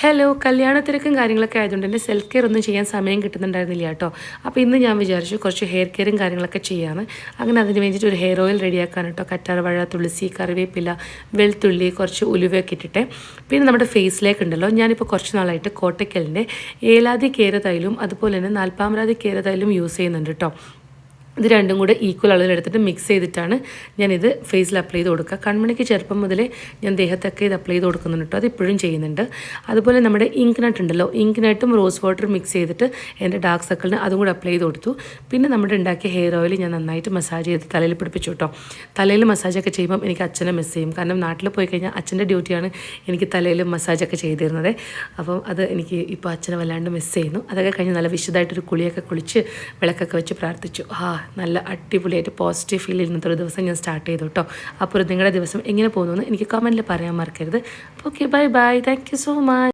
Hello, കല്യാണ തിരക്കും കാര്യങ്ങളൊക്കെ ആയതുകൊണ്ട് തന്നെ സെൽഫ് കെയർ ഒന്നും ചെയ്യാൻ സമയം കിട്ടുന്നുണ്ടായിരുന്നില്ല കേട്ടോ. അപ്പോൾ ഇന്ന് ഞാൻ വിചാരിച്ചു കുറച്ച് ഹെയർ കെയറും കാര്യങ്ങളൊക്കെ ചെയ്യാമെന്ന്. അങ്ങനെ അതിന് വേണ്ടിയിട്ട് ഒരു ഹെയർ ഓയിൽ റെഡിയാക്കാൻ കേട്ടോ. കറ്റാർവാഴ, തുളസി, കറിവേപ്പില, വെളുത്തുള്ളി, കുറച്ച് ഉലുവയൊക്കെ ഇട്ടിട്ട്. പിന്നെ നമ്മുടെ ഫേസിലേക്ക് ഉണ്ടല്ലോ, ഞാനിപ്പോൾ കുറച്ച് നാളായിട്ട് കോട്ടയ്ക്കലിൻ്റെ ഏലാതി കേര തൈലും അതുപോലെ തന്നെ നാൽപ്പാമരാതി കേര തൈലും യൂസ് ചെയ്യുന്നുണ്ട് കേട്ടോ. ഇത് രണ്ടും കൂടെ ഈക്വൽ അളവിലെടുത്തിട്ട് മിക്സ് ചെയ്തിട്ടാണ് ഞാനിത് ഫേസിൽ അപ്ലൈ ചെയ്ത് കൊടുക്കുക. കൺമണിക്ക് ചെറുപ്പം മുതലേ ഞാൻ ദേഹത്തൊക്കെ ഇത് അപ്ലൈ ചെയ്ത് കൊടുക്കുന്നുണ്ട് കേട്ടോ. അത് ഇപ്പോഴും ചെയ്യുന്നുണ്ട്. അതുപോലെ നമ്മുടെ ഇങ്ക് നട്ട് ഉണ്ടല്ലോ, ഇങ്ക് നട്ടും റോസ് വാട്ടറും മിക്സ് ചെയ്തിട്ട് എൻ്റെ ഡാർക്ക് സർക്കിളിന് അതും കൂടെ അപ്ലൈ ചെയ്ത് കൊടുത്തു. പിന്നെ നമ്മുടെ ഉണ്ടാക്കിയ ഹെയർ ഓയിൽ ഞാൻ നന്നായിട്ട് മസാജ് ചെയ്ത് തലയിൽ പിടിപ്പിച്ചു കേട്ടോ. തലയിൽ മസാജൊക്കെ ചെയ്യുമ്പം എനിക്ക് അച്ഛനെ മിസ് ചെയ്യും. കാരണം നാട്ടിൽ പോയി കഴിഞ്ഞാൽ അച്ഛൻ്റെ ഡ്യൂട്ടിയാണ് എനിക്ക് തലയിൽ മസാജൊക്കെ ചെയ്തിരുന്നത്. അപ്പം അത് എനിക്ക് ഇപ്പോൾ അച്ഛനെ വല്ലാണ്ട് മിസ് ചെയ്യുന്നു. അതൊക്കെ കഴിഞ്ഞ് നല്ല വിശദമായിട്ടൊരു കുളിയൊക്കെ കുളിച്ച് വിളക്കൊക്കെ വെച്ച് പ്രാർത്ഥിച്ചു. നല്ല അടിപൊളിയായിട്ട് പോസിറ്റീവ് ഫീൽ ചെയ്യുന്നത്ര ഒരു ദിവസം ഞാൻ സ്റ്റാർട്ട് ചെയ്തു കേട്ടോ. അപ്പോൾ നിങ്ങളുടെ ദിവസം എങ്ങനെ പോകുന്നു എന്ന് എനിക്ക് കമൻറ്റിൽ പറയാൻ മറക്കരുത്. Okay, bye bye, thank you so much.